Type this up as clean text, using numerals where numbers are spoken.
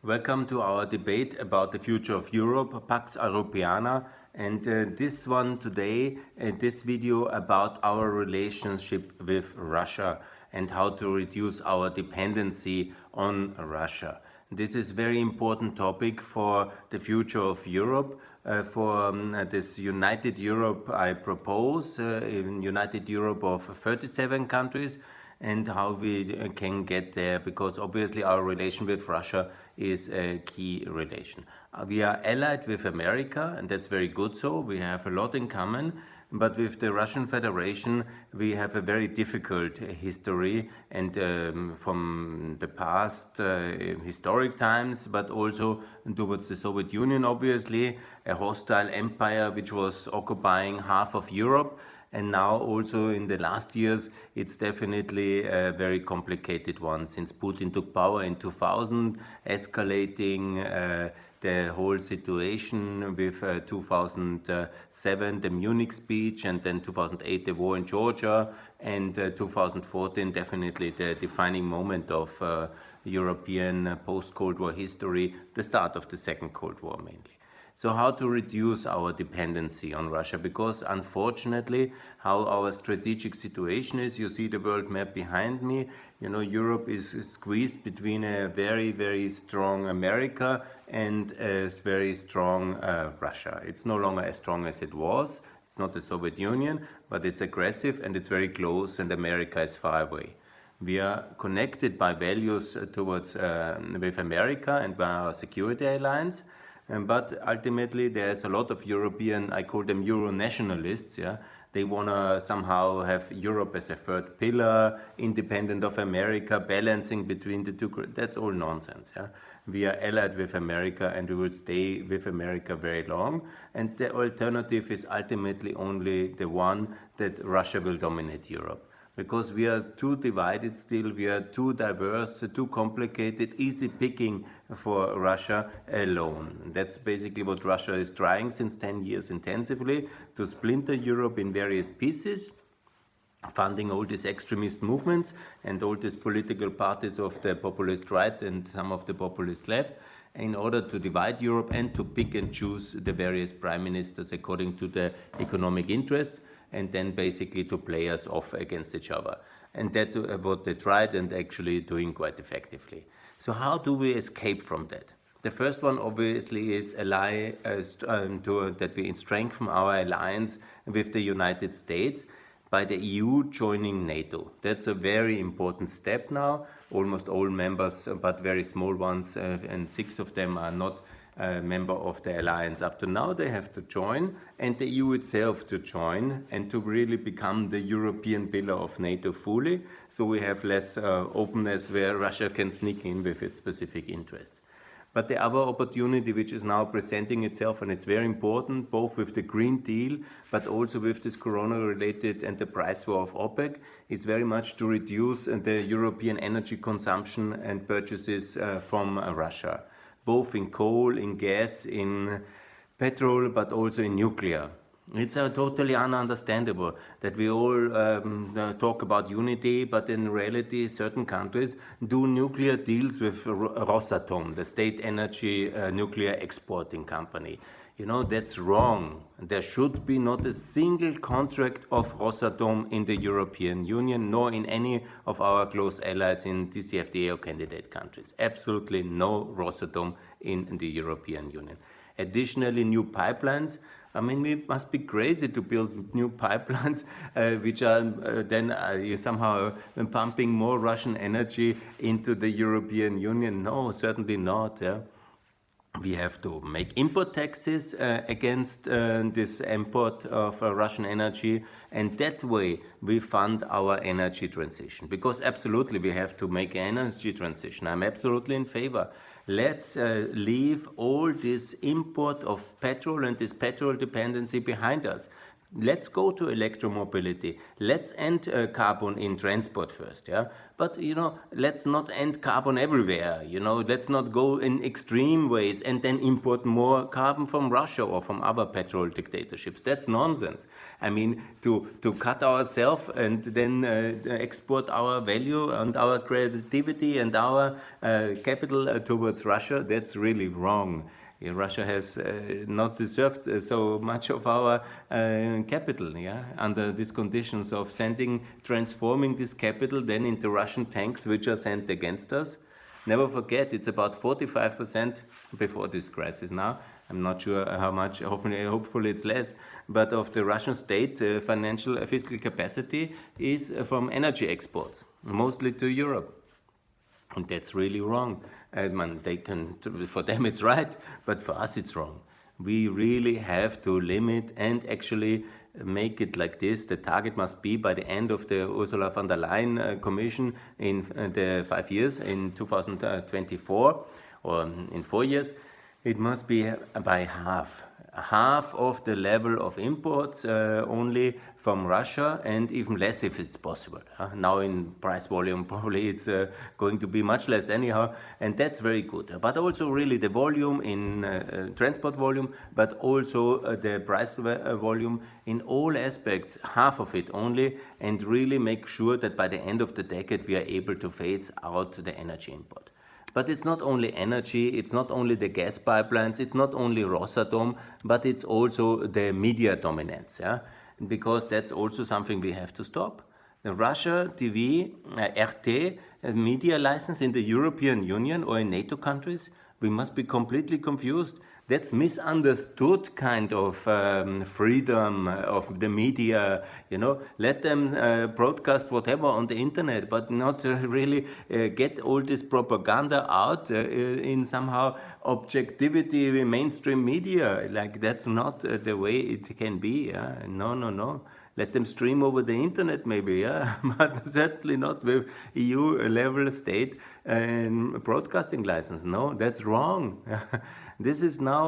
Welcome to our debate about the future of Europe, Pax Europiana, and this one today, this video about our relationship with Russia and how to reduce our dependency on Russia. This is a very important topic for the future of Europe. For this United Europe I propose, in United Europe of 37 countries, and how we can get there, because obviously our relation with Russia is a key relation. We are allied with America, and that's very good, so we have a lot in common, but with the Russian Federation we have a very difficult history, and from the past historic times, but also towards the Soviet Union, obviously a hostile empire which was occupying half of Europe. And now also in the last years, it's definitely a very complicated one since Putin took power in 2000, escalating the whole situation with 2007, the Munich speech, and then 2008, the war in Georgia, and 2014, definitely the defining moment of European post-Cold War history, the start of the Second Cold War mainly. So how to reduce our dependency on Russia? Because unfortunately, how our strategic situation is, you see the world map behind me, Europe is squeezed between a very, very strong America and a very strong Russia. It's no longer as strong as it was. It's not the Soviet Union, but it's aggressive and it's very close, and America is far away. We are connected by values towards with America and by our security alliance. But ultimately, there's a lot of European, I call them Euro-nationalists, yeah? They want to somehow have Europe as a third pillar, independent of America, balancing between the two. That's all nonsense. Yeah? We are allied with America and we will stay with America very long. And the alternative is ultimately only the one that Russia will dominate Europe. Because we are too divided still, we are too diverse, too complicated, easy picking for Russia alone. That's basically what Russia is trying since 10 years intensively, to splinter Europe in various pieces, funding all these extremist movements and all these political parties of the populist right and some of the populist left, in order to divide Europe and to pick and choose the various prime ministers according to the economic interests, and then basically to play us off against each other. And that's what they tried, and actually doing quite effectively. So how do we escape from that? The first one obviously is that we strengthen our alliance with the United States by the EU joining NATO. That's a very important step now. Almost all members, but very small ones, and 6 of them are not a member of the alliance up to now. They have to join, and the EU itself to join, and to really become the European pillar of NATO fully, so we have less openness where Russia can sneak in with its specific interests. But the other opportunity which is now presenting itself, and it's very important, both with the Green Deal, but also with this corona-related and the price war of OPEC, is very much to reduce the European energy consumption and purchases from Russia, both in coal, in gas, in petrol, but also in nuclear. It's totally ununderstandable that we all talk about unity, but in reality certain countries do nuclear deals with Rosatom, the state energy nuclear exporting company. That's wrong. There should be not a single contract of Rosatom in the European Union, nor in any of our close allies in DCFTA or candidate countries. Absolutely no Rosatom in the European Union. Additionally, new pipelines. I mean, we must be crazy to build new pipelines which are then somehow pumping more Russian energy into the European Union. No, certainly not. Yeah? We have to make import taxes against this import of Russian energy, and that way we fund our energy transition. Because absolutely we have to make an energy transition. I'm absolutely in favor. Let's leave all this import of petrol and this petrol dependency behind us. Let's go to electromobility. Let's end carbon in transport first, yeah. But let's not end carbon everywhere. Let's not go in extreme ways and then import more carbon from Russia or from other petrol dictatorships. That's nonsense. I mean, to cut ourselves and then export our value and our creativity and our capital towards Russia, that's really wrong. Russia has not deserved so much of our capital, yeah, under these conditions of transforming this capital then into Russian tanks which are sent against us. Never forget, it's about 45% before this crisis now. I'm not sure how much, hopefully it's less, but of the Russian state financial fiscal capacity is from energy exports, mostly to Europe. And that's really wrong. For them it's right, but for us it's wrong. We really have to limit and actually make it like this. The target must be by the end of the Ursula von der Leyen Commission in the 5 years, in 2024, or in 4 years, it must be by half of the level of imports only from Russia, and even less if it's possible. Now in price volume probably it's going to be much less anyhow, and that's very good. But also really the volume in transport volume, but also the price volume in all aspects, half of it only, and really make sure that by the end of the decade we are able to phase out the energy import. But it's not only energy, it's not only the gas pipelines, it's not only Rosatom, but it's also the media dominance, yeah? Because that's also something we have to stop. The Russia TV, RT, media license in the European Union or in NATO countries, we must be completely confused. That's misunderstood kind of freedom of the media, Let them broadcast whatever on the internet, but not really get all this propaganda out in somehow objectivity mainstream media. Like, that's not the way it can be. No. Let them stream over the internet maybe, yeah, but certainly not with EU level state broadcasting license. No, that's wrong. This is now